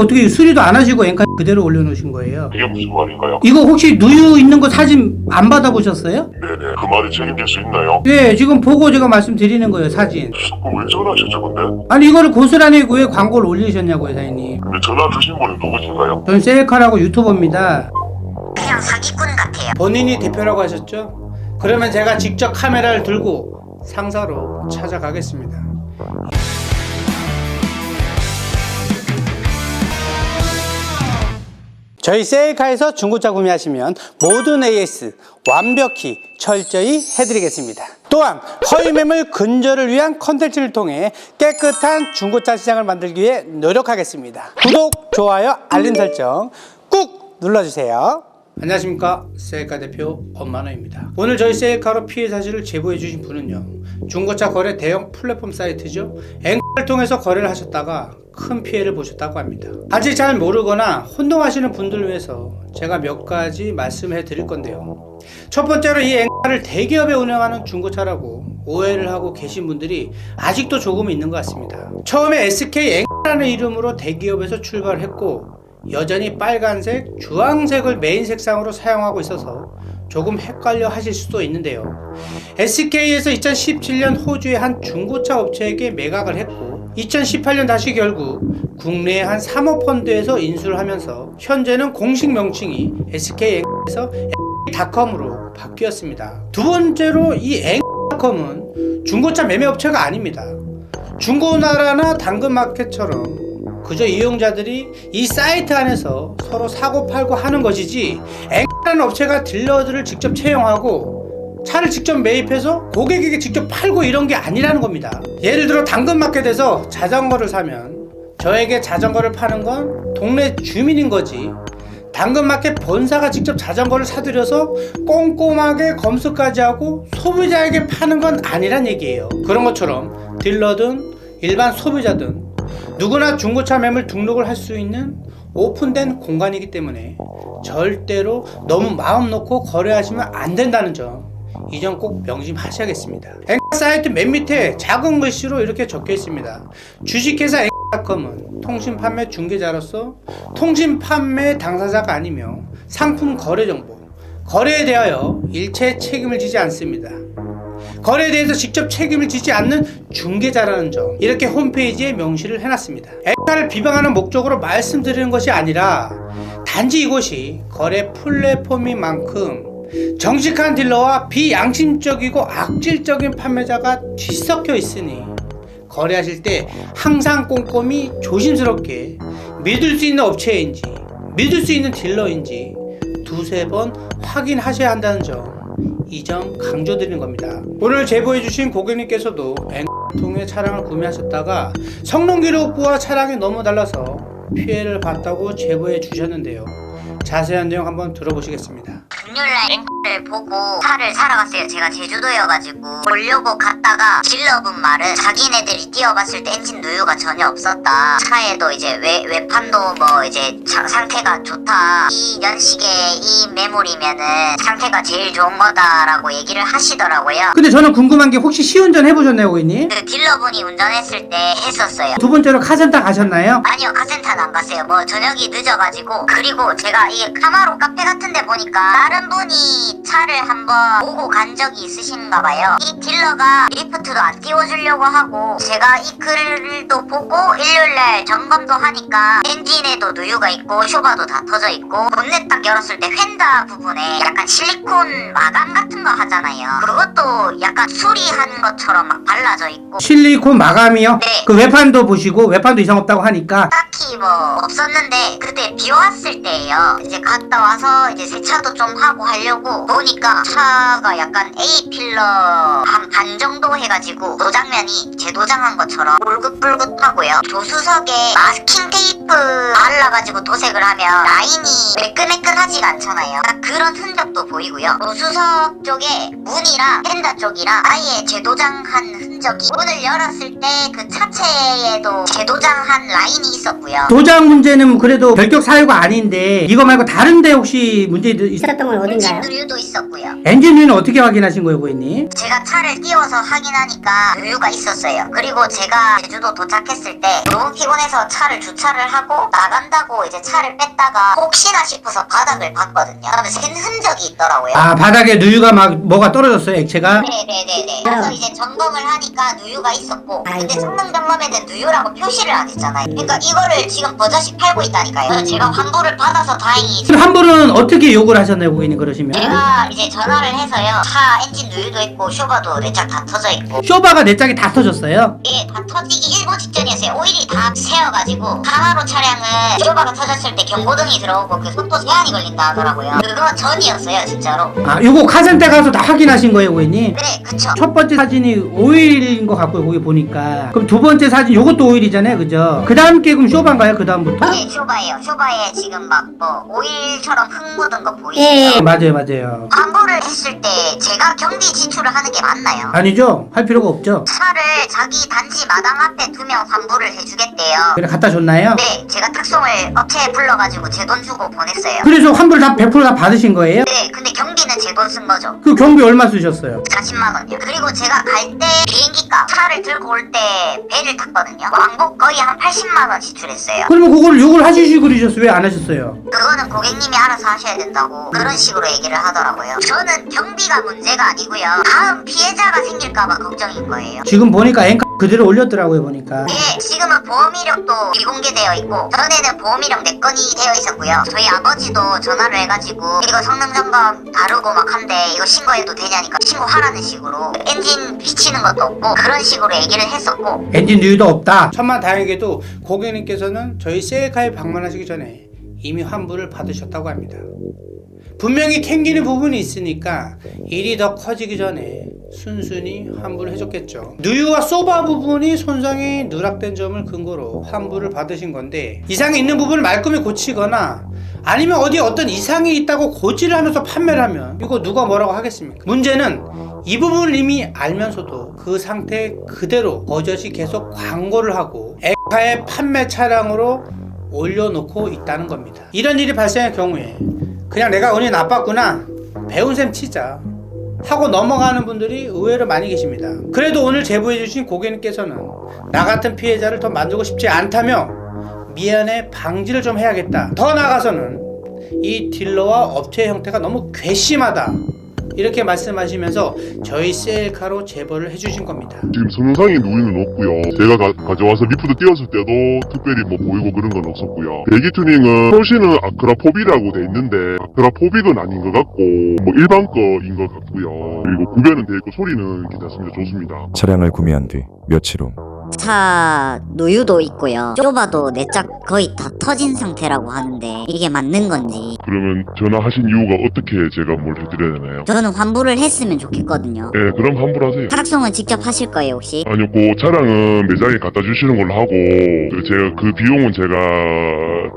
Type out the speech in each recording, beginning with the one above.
어떻게 수리도 안 하시고 앵카 그대로 올려놓으신 거예요? 이게 무슨 말인가요? 이거 혹시 누유 있는 거 사진 안 받아보셨어요? 네네. 그 말이 책임질 수 있나요? 네, 지금 보고 제가 말씀드리는 거예요, 사진. 그럼 왜 전화하셨죠, 근데? 아니, 이거를 고스란히 왜 광고를 올리셨냐고요, 사장님. 근데 전화 주신 분은 누구신가요? 전 셀카라고 유튜버입니다. 그냥 사기꾼 같아요. 본인이 대표라고 하셨죠? 그러면 제가 직접 카메라를 들고 상사로 찾아가겠습니다. 저희 셀카에서 중고차 구매하시면 모든 AS 완벽히 철저히 해드리겠습니다. 또한 허위 매물 근절을 위한 컨텐츠를 통해 깨끗한 중고차 시장을 만들기 위해 노력하겠습니다. 구독, 좋아요, 알림 설정 꾹 눌러주세요. 안녕하십니까, 셀카 대표 엄만호입니다. 오늘 저희 셀카로 피해 사실을 제보해 주신 분은요, 중고차 거래 대형 플랫폼 사이트죠, 앵커를 통해서 거래를 하셨다가 큰 피해를 보셨다고 합니다. 아직 잘 모르거나 혼동하시는 분들을 위해서 제가 몇 가지 말씀해 드릴 건데요. 첫 번째로 이 앵커를 대기업에 운영하는 중고차라고 오해를 하고 계신 분들이 아직도 조금 있는 것 같습니다. 처음에 SK 앵커라는 이름으로 대기업에서 출발을 했고 여전히 빨간색, 주황색을 메인 색상으로 사용하고 있어서 조금 헷갈려 하실 수도 있는데요. SK에서 2017년 호주의 한 중고차 업체에게 매각을 했고 2018년 다시 결국 국내의 한 사모펀드에서 인수를 하면서 현재는 공식 명칭이 SK에서 앵커닷컴으로 바뀌었습니다. 두 번째로 이 앵커닷컴은 중고차 매매업체가 아닙니다. 중고나라나 당근마켓처럼 그저 이용자들이 이 사이트 안에서 서로 사고 팔고 하는 것이지 앵커라는 업체가 딜러들을 직접 채용하고 차를 직접 매입해서 고객에게 직접 팔고 이런 게 아니라는 겁니다. 예를 들어 당근마켓에서 자전거를 사면 저에게 자전거를 파는 건 동네 주민인 거지, 당근마켓 본사가 직접 자전거를 사들여서 꼼꼼하게 검수까지 하고 소비자에게 파는 건 아니란 얘기예요. 그런 것처럼 딜러든 일반 소비자든 누구나 중고차 매물 등록을 할 수 있는 오픈된 공간이기 때문에 절대로 너무 마음 놓고 거래하시면 안 된다는 점, 이 점 꼭 명심하셔야겠습니다. 앵커 사이트 맨 밑에 작은 글씨로 이렇게 적혀 있습니다. 주식회사 앵커닷컴은 통신 판매 중개자로서 통신 판매 당사자가 아니며 상품 거래 정보, 거래에 대하여 일체 책임을 지지 않습니다. 거래에 대해서 직접 책임을 지지 않는 중개자라는 점, 이렇게 홈페이지에 명시를 해놨습니다. 앵커를 비방하는 목적으로 말씀드리는 것이 아니라 단지 이곳이 거래 플랫폼인 만큼 정직한 딜러와 비양심적이고 악질적인 판매자가 뒤섞여 있으니 거래하실 때 항상 꼼꼼히 조심스럽게 믿을 수 있는 업체인지 믿을 수 있는 딜러인지 두세 번 확인하셔야 한다는 점, 이 점 강조드리는 겁니다. 오늘 제보해주신 고객님께서도 앵커를 통해 차량을 구매하셨다가 성능 기록부와 차량이 너무 달라서 피해를 봤다고 제보해 주셨는데요. 자세한 내용 한번 들어보시겠습니다. 금요일날 앵커를 보고 차를 사러 갔어요. 제가 제주도여가지고 보려고 갔다가 딜러분 말은 자기네들이 뛰어봤을 때 엔진 누유가 전혀 없었다, 차에도 이제 외판도 뭐 이제 상태가 좋다, 이 연식에 이 매물이면은 상태가 제일 좋은 거다라고 얘기를 하시더라고요. 근데 저는 궁금한 게, 혹시 시운전 해보셨나요, 고객님? 그 딜러분이 운전했을 때 했었어요. 두 번째로 카센터 가셨나요? 아니요, 카센터는 안 갔어요. 뭐 저녁이 늦어가지고. 그리고 제가 이 카마로 카페 같은 데 보니까 다른 분이 차를 한번 보고 간 적이 있으신가 봐요. 이 딜러가 리프트도 안 띄워주려고 하고, 제가 이 글도 보고 일요일날 점검도 하니까 엔진에도 누유가 있고 쇼바도 다 터져 있고, 본넷 딱 열었을 때 휀다 부분에 약간 실리콘 마감 같은 거 하잖아요. 그것도 약간 수리한 것처럼 막 발라져 있고. 실리콘 마감이요? 네. 그 외판도 보시고, 외판도 이상 없다고 하니까 딱히 뭐 없었는데 그때 비 왔을 때예요. 이제 갔다 와서 이제 세차도 좀 하고 하려고 보니까 차가 약간 A필러 한 반 정도 해가지고 도장면이 재도장한 것처럼 울긋불긋하고요. 조수석에 마스킹 테이프 발라가지고 도색 검색을 하면 라인이 매끈매끈하지가 않잖아요. 그런 흔적도 보이고요. 우수석 쪽에 문이랑 펜다 쪽이랑 아예 재도장한 흔적이, 문을 열었을 때 그 차체에도 재도장한 라인이 있었고요. 도장 문제는 그래도 결격 사유가 아닌데 이거 말고 다른데 혹시 문제 있었던 건 어딘가요? 엔진 누유도 있었고요. 엔진 누유는 어떻게 확인하신 거예요, 고객님? 제가 차를 띄워서 확인하니까 누유가 있었어요. 그리고 제가 제주도 도착했을 때 너무 피곤해서 차를 주차를 하고 나간다고 이제 차를 뺐다가 혹시나 싶어서 바닥을 봤거든요. 그러면 샌 흔적이 있더라고요. 아, 바닥에 누유가 막 뭐가 떨어졌어요, 액체가? 네네네네. 그래서 이제 점검을 하니까 누유가 있었고, 근데 아이고. 성능 점검에는 누유라고 표시를 안 했잖아요. 그러니까 이거를 지금 버젓이 팔고 있다니까요. 그래서 제가 환불을 받아서 다행히, 그럼 환불은 어떻게 요구를 하셨나요, 고객님, 그러시면? 제가 이제 전화를 해서요, 차 엔진 누유도 있고 쇼바도 내짝 다 터져 있고, 쇼바가 내 짝이 다 터졌어요? 예, 다 터지기 일보 직전이었어요. 오일이 다 새어가지고 카마로 차량은 쇼바가 터졌을 때 경고등이 들어오고 그 속도 제한이 걸린다 하더라고요. 그거 전이었어요, 진짜로. 아, 요거 카센터 가서 다 확인하신 거예요, 고객님? 네, 그쵸. 첫 번째 사진이 오일인 것 같고요, 거기 보니까. 그럼 두 번째 사진, 요것도 오일이잖아요, 그죠? 그 다음 게 그럼 쇼바인가요, 그 다음부터? 네, 쇼바예요. 쇼바에 지금 막 뭐 오일처럼 흙 묻은 거 보이시죠? 예. 맞아요, 맞아요. 환불을 했을 때 제가 경비 지출을 하는 게 맞나요? 아니죠? 할 필요가 없죠? 차를 자기 단지 마당 앞에 두면 환불을 해주겠대요. 그래, 갖다 줬나요? 네, 제가 특송을 업체에 불러가지고 제 돈 주고 보냈어요. 그래서 환불 다 100% 다 받으신 거예요? 네, 근데 경비는 제 돈 쓴 거죠. 그 경비 얼마 쓰셨어요? 40만 원이요. 그리고 제가 갈 때 비행기 값, 차를 들고 올 때 배를 탔거든요. 왕복 거의 한 80만 원 지출했어요. 그러면 그거를 욕을 하시지 그러셨어요? 왜 안 하셨어요? 그거는 고객님이 알아서 하셔야 된다고 그런 식으로 얘기를 하더라고요. 저는 경비가 문제가 아니고요. 다음 피해자가 생길까봐 걱정인 거예요. 지금 보니까 앵커 그대로 올렸더라고요, 보니까. 예, 지금은 보험 이력도 비공개되어 있고 전에는 보험 이력 4건이 되어 있었고요. 저희 아버지도 전화를 해가지고 이거 성능 점검 다루고 막 한데 이거 신고해도 되냐니까 신고하라는 식으로, 엔진 비치는 것도 없고 그런 식으로 얘기를 했었고. 엔진 누유도 없다. 천만 다행히도 고객님께서는 저희 셀카에 방문하시기 전에 이미 환불을 받으셨다고 합니다. 분명히 캥기는 부분이 있으니까 일이 더 커지기 전에 순순히 환불을 해줬겠죠. 누유와 소바 부분이 손상이 누락된 점을 근거로 환불을 받으신 건데, 이상이 있는 부분을 말끔히 고치거나 아니면 어디에 어떤 이상이 있다고 고지를 하면서 판매를 하면 이거 누가 뭐라고 하겠습니까? 문제는 이 부분을 이미 알면서도 그 상태 그대로 버젓이 계속 광고를 하고 에카의 판매 차량으로 올려놓고 있다는 겁니다. 이런 일이 발생할 경우에 그냥 내가 운이 나빴구나, 배운 셈 치자 하고 넘어가는 분들이 의외로 많이 계십니다. 그래도 오늘 제보해주신 고객님께서는 나 같은 피해자를 더 만들고 싶지 않다며 미연에 방지를 좀 해야겠다, 더 나아가서는 이 딜러와 업체 형태가 너무 괘씸하다, 이렇게 말씀하시면서 저희 셀카로 제보를 해주신 겁니다. 지금 성능상의 누유는 없고요. 제가 가져와서 리프트 띄웠을 때도 특별히 뭐 보이고 그런 건 없었고요. 배기 튜닝은 표시는 아크라포비라고 돼 있는데 아크라포비는 아닌 것 같고 뭐 일반 거인 것 같고요. 그리고 구변은 돼 있고 소리는 괜찮습니다. 좋습니다. 차량을 구매한 뒤 며칠 후 차 누유도 있고요. 쇼바도 내짝 거의 다 터진 상태라고 하는데 이게 맞는 건지. 그러면 전화하신 이유가 어떻게 제가 뭘 해드려야 되나요? 저는 환불을 했으면 좋겠거든요. 네, 그럼 환불하세요. 차량송은 직접 하실 거예요 혹시? 아니요, 그 차량은 매장에 갖다 주시는 걸로 하고 제가 그 비용은 제가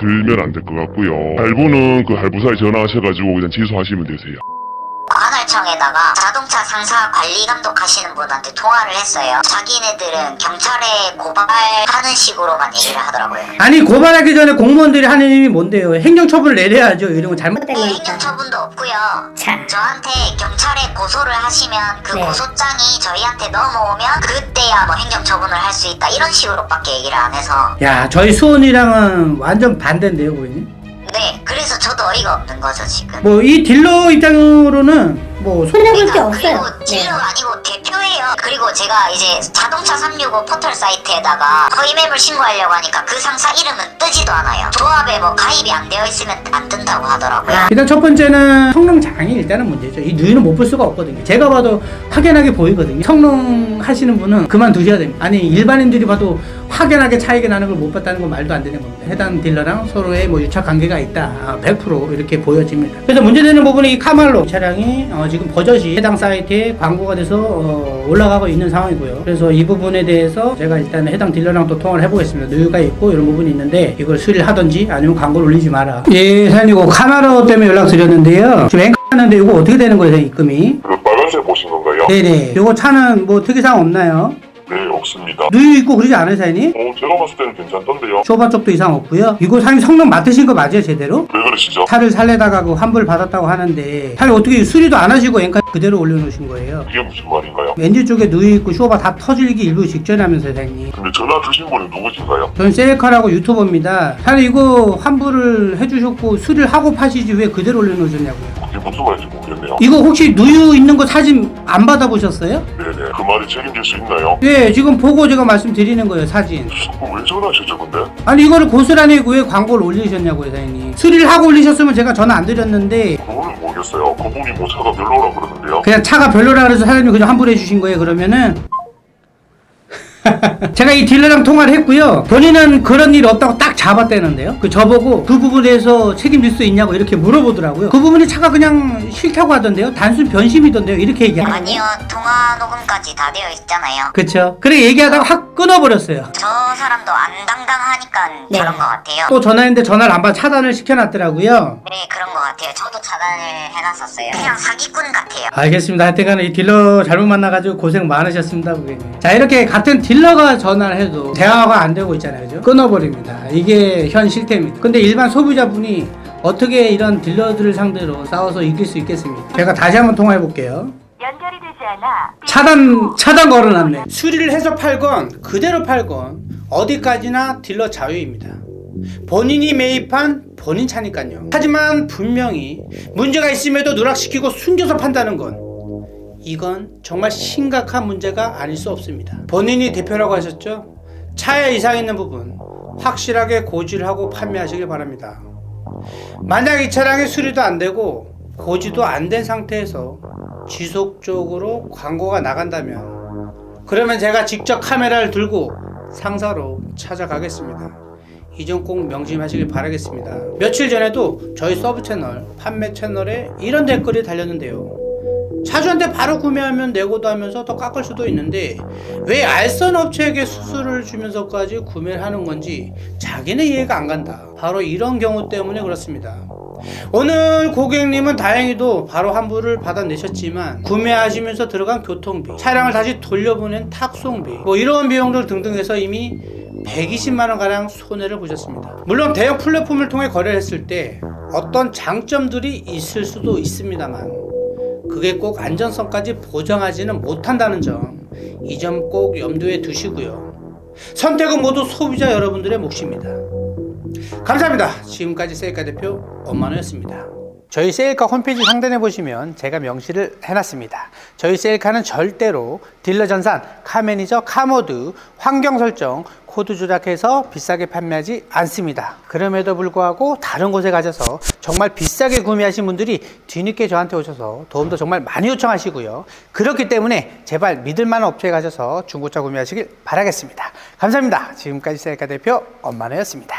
들면 안 될 것 같고요. 할부는 그 할부사에 전화하셔가지고 그냥 취소하시면 되세요. 관할청에다가 자동차 상사 관리 감독하시는 분한테 통화를 했어요. 자기네들은 경찰에 고발하는 식으로만 얘기를 하더라고요. 아니, 고발하기 전에 공무원들이 하는 일이 뭔데요? 행정처분을 내려야죠. 이런 거 잘못된 네, 거니까. 행정처분도 없고요. 자, 저한테 경찰에 고소를 하시면 그 네. 고소장이 저희한테 넘어오면 그때야 뭐 행정처분을 할 수 있다, 이런 식으로밖에 얘기를 안 해서. 야, 저희 수원이랑은 완전 반대인데요, 고객님? 네, 그래서 저도 어이가 없는 거죠 지금. 뭐 이 딜러 입장으로는 뭐 손해볼 게 없어요. 그리고 딜러가 아니고 대표예요. 그리고 제가 이제 자동차 365 포털 사이트에다가 허위매물 신고하려고 하니까 그 상사 이름은 뜨지도 않아요. 조합에 뭐 가입이 안 되어 있으면 안 뜬다고 하더라고요. 일단 첫 번째는 성능 장이 일단은 문제죠. 이 누유는 못 볼 수가 없거든요. 제가 봐도 확연하게 보이거든요. 성능 하시는 분은 그만두셔야 됩니다. 아니, 일반인들이 봐도 확연하게 차이가 나는 걸 못 봤다는 건 말도 안 되는 겁니다. 해당 딜러랑 서로의 뭐 유착 관계가 있다, 100% 상태로 이렇게 보여집니다. 그래서 문제되는 부분이 이 카말로 차량이 지금 버젓이 해당 사이트에 광고가 돼서 올라가고 있는 상황이고요. 그래서 이 부분에 대해서 제가 일단 해당 딜러랑 또 통화를 해보겠습니다. 누유가 있고 이런 부분이 있는데 이걸 수리를 하든지 아니면 광고를 올리지 마라. 예, 사장님 이거 카마로 때문에 연락드렸는데요. 지금 앵커 하는데 이거 어떻게 되는 거예요, 입금이? 그 빨간색 보신 건가요? 네네. 이거 차는 뭐 특이사항 없나요? 네, 없습니다. 누유 있고 그러지 않아요, 사장님? 제가 봤을 때는 괜찮던데요. 쇼바 쪽도 이상 없고요. 이거 사장님 성능 맡으신 거 맞아요, 제대로? 왜 그러시죠? 차를 살려다가 그 환불 받았다고 하는데 차를 어떻게 수리도 안 하시고 엔카 그대로 올려놓으신 거예요? 이게 무슨 말인가요? 엔진 쪽에 누유 있고 쇼바 다 터질기 일부 직전에 하면서 사장님. 근데 전화 주신 분이 누구신가요? 저는 셀카라고 유튜버입니다. 사장님 이거 환불을 해주셨고 수리를 하고 파시지 왜 그대로 올려놓으셨냐고요? 그게 무슨 말인지 모르겠네요. 이거 혹시 누유 있는 거 사진 안 받아보셨어요? 네네. 그 말이 책임질 수 있나요? 예, 지금 보고 제가 말씀드리는 거예요, 사진. 왜 전화하셨죠, 근데? 아니 이거를 고스란히 왜 광고를 올리셨냐고요, 사장님. 수리를 하고 올리셨으면 제가 전화 안 드렸는데 그거는 모르겠어요. 그분이 뭐 차가 별로라 그러는데요. 그냥 차가 별로라 그래서 사장님 그냥 환불해 주신 거예요, 그러면은? 제가 이 딜러랑 통화를 했고요. 본인은 그런 일 없다고 딱 잡았다는데요. 저보고 그 부분에서 책임질 수 있냐고 이렇게 물어보더라고요. 그 부분이 차가 그냥 싫다고 하던데요. 단순 변심이던데요. 이렇게 얘기하고. 아니요, 통화 녹음까지 다 되어 있잖아요. 그쵸. 그래 얘기하다가 확 끊어버렸어요. 저 사람도 안 당당하니까 그런 것 같아요. 또 전화했는데 전화를 안 받아 차단을 시켜놨더라고요. 네, 그런 것 같아요. 저도 차단을 해놨었어요. 그냥 사기꾼 같아요. 알겠습니다. 하여튼간에 이 딜러 잘못 만나가지고 고생 많으셨습니다, 고객님. 자, 이렇게 같은 딜러가 전화를 해도 대화가 안 되고 있잖아요, 그죠? 끊어버립니다. 이게 현 실태입니다. 근데 일반 소비자분이 어떻게 이런 딜러들을 상대로 싸워서 이길 수 있겠습니까? 제가 다시 한번 통화해 볼게요. 연결이 되지 않아. 차단 걸어놨네. 수리를 해서 팔건 그대로 팔건 어디까지나 딜러 자유입니다. 본인이 매입한 본인 차니까요. 하지만 분명히 문제가 있음에도 누락시키고 숨겨서 판다는 건 이건 정말 심각한 문제가 아닐 수 없습니다. 본인이 대표라고 하셨죠? 차에 이상 있는 부분 확실하게 고지를 하고 판매하시길 바랍니다. 만약 이 차량의 수리도 안 되고 고지도 안 된 상태에서 지속적으로 광고가 나간다면 그러면 제가 직접 카메라를 들고 상사로 찾아가겠습니다. 이 점 꼭 명심하시길 바라겠습니다. 며칠 전에도 저희 서브 채널 판매 채널에 이런 댓글이 달렸는데요. 차주한테 바로 구매하면 내고도 하면서 더 깎을 수도 있는데 왜 알선 업체에게 수수료를 주면서까지 구매를 하는 건지 자기는 이해가 안 간다. 바로 이런 경우 때문에 그렇습니다. 오늘 고객님은 다행히도 바로 환불을 받아내셨지만 구매하시면서 들어간 교통비, 차량을 다시 돌려보낸 탁송비, 뭐 이런 비용들 등등 해서 이미 120만원 가량 손해를 보셨습니다. 물론 대형 플랫폼을 통해 거래를 했을 때 어떤 장점들이 있을 수도 있습니다만 그게 꼭 안전성까지 보장하지는 못한다는 점, 이 점 꼭 염두에 두시고요. 선택은 모두 소비자 여러분들의 몫입니다. 감사합니다. 지금까지 세일카 대표 엄만호였습니다. 저희 세일카 홈페이지 상단에 보시면 제가 명시를 해놨습니다. 저희 세일카는 절대로 딜러 전산, 카매니저, 카모드, 환경 설정, 코드 조작해서 비싸게 판매하지 않습니다. 그럼에도 불구하고 다른 곳에 가셔서 정말 비싸게 구매하신 분들이 뒤늦게 저한테 오셔서 도움도 정말 많이 요청하시고요. 그렇기 때문에 제발 믿을만한 업체에 가셔서 중고차 구매하시길 바라겠습니다. 감사합니다. 지금까지 세일카 대표 엄만호였습니다.